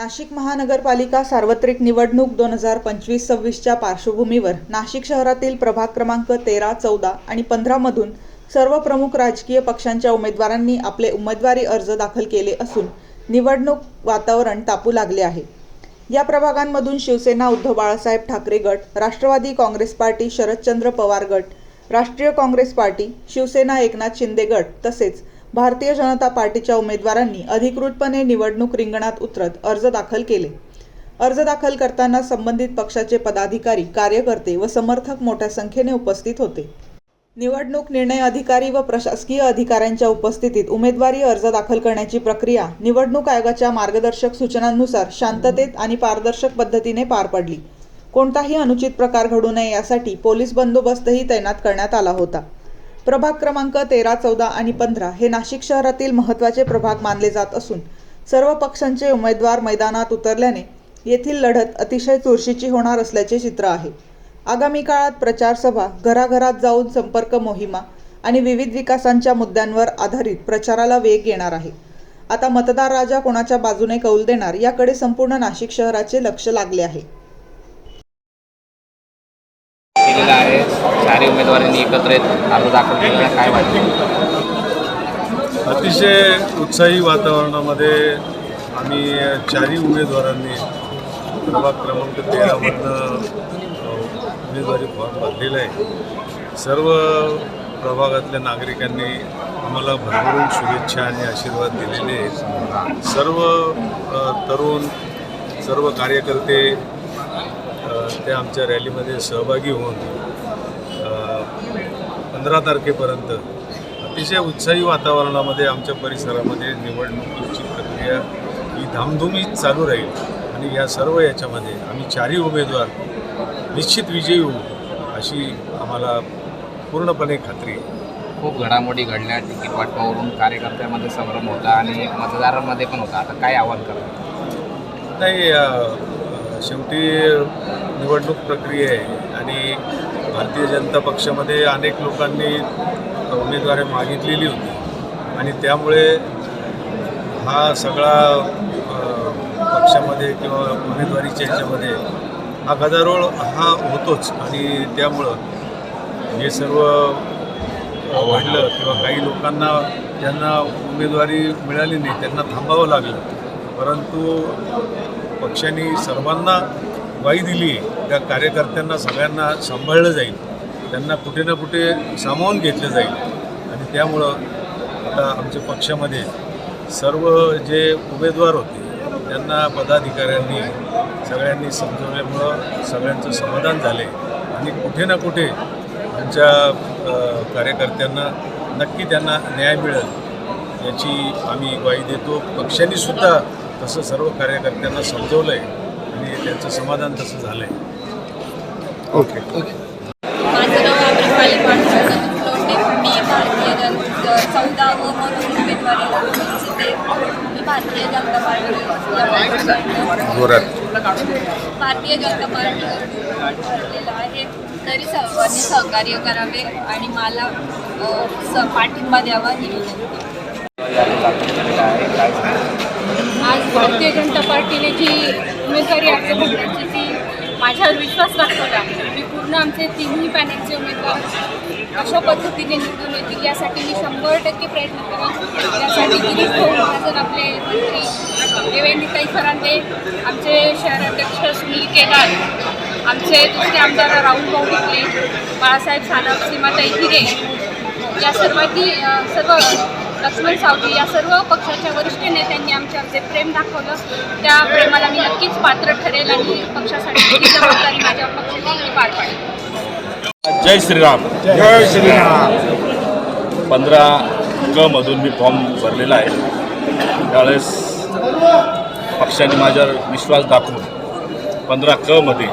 नाशिक महानगरपालिका सार्वत्रिक निवडणूक 2025-26च्या पार्श्वभूमीवर नाशिक शहरातील प्रभाग क्रमांक 13, 14 आणि 15 मधून सर्व प्रमुख राजकीय पक्षांच्या उमेदवारांनी आपले उमेदवारी अर्ज दाखल केले असून निवडणूक वातावरण तापू लागले आहे। या प्रभागांमधून शिवसेना उद्धव बाळासाहेब ठाकरे गट, राष्ट्रवादी काँग्रेस पार्टी शरदचंद्र पवार गट, राष्ट्रीय काँग्रेस पार्टी, शिवसेना एकनाथ शिंदे गट तसेच भारतीय जनता पार्टीच्या उमेदवारांनी अधिकृतपणे निवडणूक रिंगणात उतरत अर्ज दाखल केले। अर्ज दाखल करताना संबंधित पक्षाचे पदाधिकारी, कार्यकर्ते व समर्थक मोठ्या संख्येने उपस्थित होते। निवडणूक निर्णय अधिकारी व प्रशासकीय अधिकाऱ्यांच्या उपस्थितीत उमेदवारी अर्ज दाखल करण्याची प्रक्रिया निवडणूक आयोगाच्या मार्गदर्शक सूचनांनुसार शांततेत आणि पारदर्शक पद्धतीने पार पडली। कोणताही अनुचित प्रकार घडू नये यासाठी पोलीस बंदोबस्तही तैनात करण्यात आला होता। प्रभाग क्रमांक 13, 14 आणि 15 हे नाशिक शहरातील महत्त्वाचे प्रभाग मानले जात असून सर्व पक्षांचे उमेदवार मैदानात उतरल्याने येथील लढत अतिशय चुरशीची होणार असल्याचे चित्र आहे। आगामी काळात प्रचार सभा, घराघरात जाऊन संपर्क मोहिमा आणि विविध विकासांच्या मुद्द्यांवर आधारित प्रचाराला वेग येणार आहे। आता मतदार राजा कोणाच्या बाजूने कौल देणार याकडे संपूर्ण नाशिक शहराचे लक्ष लागले आहे। चारही उमेदवारांनी एकत्रित अर्ज दाखल केलेला काय वाटतं? अतिशय उत्साही वातावरणामध्ये आम्ही चारही उमेदवारांनी प्रभाग क्रमांक 13 मधनं उमेदवारी फॉर्म भरलेला आहे। सर्व प्रभागातल्या नागरिकांनी आम्हाला भरभरून शुभेच्छा आणि आशीर्वाद दिलेले आहेत। सर्व तरुण, सर्व कार्यकर्ते ते आमच्या रॅलीमध्ये सहभागी होऊन 15 तारखेपर्यंत अतिशय उत्साही वातावरणामध्ये आमच्या परिसरामध्ये निवडणुकीची प्रक्रिया ही धामधुमीत चालू राहील आणि या सर्व याच्यामध्ये आम्ही चारही उमेदवार निश्चित विजयी होऊ अशी आम्हाला पूर्णपणे खात्री आहे। खूप घडामोडी घडल्या, तिकीट वाटपावरून कार्यकर्त्यांमध्ये संभ्रम होता आणि मतदारांमध्ये पण होता। आता काय आव्हान करणार? नाही, शेवटी निवडणूक प्रक्रिया आहे आणि भारतीय जनता पक्षामध्ये अनेक लोकांनी उमेदवारी मागितलेली होती आणि त्यामुळे हा सगळा पक्षामध्ये किंवा उमेदवारीच्या ह्याच्यामध्ये हा गदारोळ हा होतोच आणि त्यामुळं हे सर्व वाढलं किंवा काही लोकांना ज्यांना उमेदवारी मिळाली नाही त्यांना थांबावं लागलं, परंतु पक्षाने सर्वांना ग्वाही दिली आहे। त्या कार्यकर्त्यांना सगळ्यांना सांभाळलं जाईल, त्यांना कुठे ना कुठे सामावून घेतलं जाईल आणि त्यामुळं आता आमच्या पक्षामध्ये सर्व जे उमेदवार होते त्यांना पदाधिकाऱ्यांनी सगळ्यांनी समजवल्यामुळं सगळ्यांचं समाधान झाले आणि कुठे ना कुठे आमच्या कार्यकर्त्यांना नक्की त्यांना न्याय मिळेल याची आम्ही ग्वाही देतो। पक्षानेसुद्धा तसं सर्व कार्यकर्त्यांना समजवलं आहे आणि त्यांचं समाधान तसं झालं आहे। ओके माझं नाव आम्रपाली पांडुरंग लोंढे। मी भारतीय जनता 14व म्हणून उमेदवारी इच्छिते। मी भारतीय जनता भारतीय जनता पार्टीकडून भरलेलं आहे, तरी सर्वांनी सहकार्य करावे आणि मला पाठिंबा द्यावा ही विनंती। आज भारतीय जनता पार्टीने जी उमेदवारी अर्ज भरण्याची ती माझ्यावर विश्वास दाखवला। मी पूर्ण आमचे तिन्ही पॅनलचे उमेदवार अशा पद्धतीने निवडून येतील यासाठी मी 100% प्रयत्न करेन। यासाठी गिरीश भाऊ महाजन, आपले मंत्री देवेंद्रताई फरांदे, आमचे शहराध्यक्ष सुनील केदार, आमचे दुसरे आमदार राहुल भाऊ टिकले, बाळासाहेब सानप, सीमाताई हिरे या सर्व लक्ष्मण सावजी या सर्व पक्षाच्या वरिष्ठ नेत्यांनी आमचे प्रेम दाखवलं। त्या प्रेमाला मी नक्कीच पात्र ठरेल आणि पक्षासाठी जी जबाबदारी माझ्या पक्षाची ती पार पाडेल। जय श्रीराम। जय श्रीराम। 15 मधून मी फॉर्म भरलेला आहे। त्यावेळेस पक्षाने माझ्यावर विश्वास दाखवून 15 मध्ये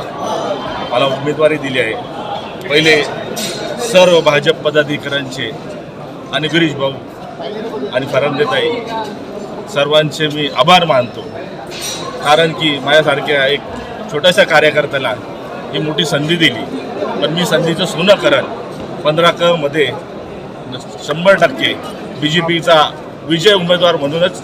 मला उमेदवारी दिली आहे। पहिले सर्व भाजप पदाधिकाऱ्यांचे आणि गिरीश भाऊ आणि फरांदेताई सर्वांचे मी आभार मानतो, कारण की माझ्यासारख्या एक छोट्याशा कार्यकर्त्याला ही मोठी संधी दिली, पण मी संधीचं सोनं करेन। 15 मध्ये 100% BJPचा विजय उमेदवार म्हणूनच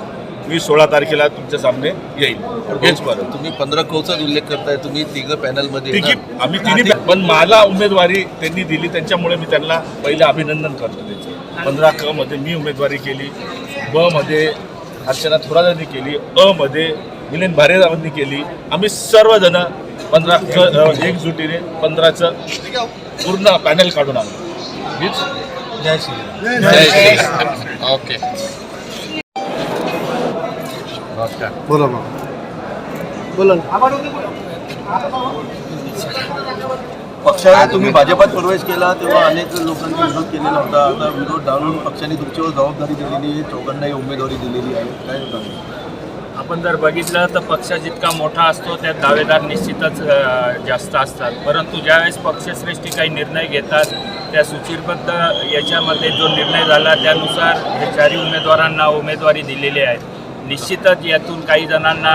मी 16 तारखेला तुमच्या सामने येईल. हेच बरं. तुम्ही 15 कौचा उल्लेख करताय, तुम्ही तिघं पॅनलमध्ये तिघी आम्ही तिन्ही पण मला उमेदवारी त्यांनी दिली त्याच्यामुळे मी त्यांना पहिले अभिनंदन करतो त्याचं. 15 क मध्ये मी उमेदवारी केली, ब मध्ये अर्चना थोरातांनी केली, अ मध्ये मिलिंद भारेरावांनी केली. आम्ही सर्वजण 15 क एकजुटीने 15चं पूर्ण पॅनल काढून आणलं. हीच जय श्री जय श्री. ओके. नमस्कार. बोला मग. बोला ना. पक्षाला तुम्ही भाजपात प्रवेश केला तेव्हा अनेक लोकांनी विरोध केलेला होता. आता विरोध डाळून पक्षाने तुमच्यावर जबाबदारी दिलेली आहे, चौघांनाही उमेदवारी दिलेली आहे. काय होतं? आपण जर बघितलं तर पक्ष जितका मोठा असतो त्यात दावेदार निश्चितच जास्त असतात. परंतु ज्यावेळेस पक्षश्रेष्ठी काही निर्णय घेतात त्या सूचीबद्ध याच्यामध्ये जो निर्णय झाला त्यानुसार हे चारही उमेदवारांना उमेदवारी दिलेली आहे. निश्चितच यातून काही जणांना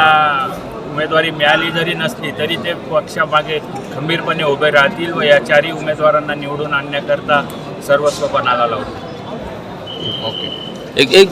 उमेदवारी मिळाली जरी नसली तरी ते पक्षामागे खंबीरपणे उभे राहतील व या चारही उमेदवारांना निवडून आणण्याकरता सर्वस्व पणाला लावतील. ओके. एक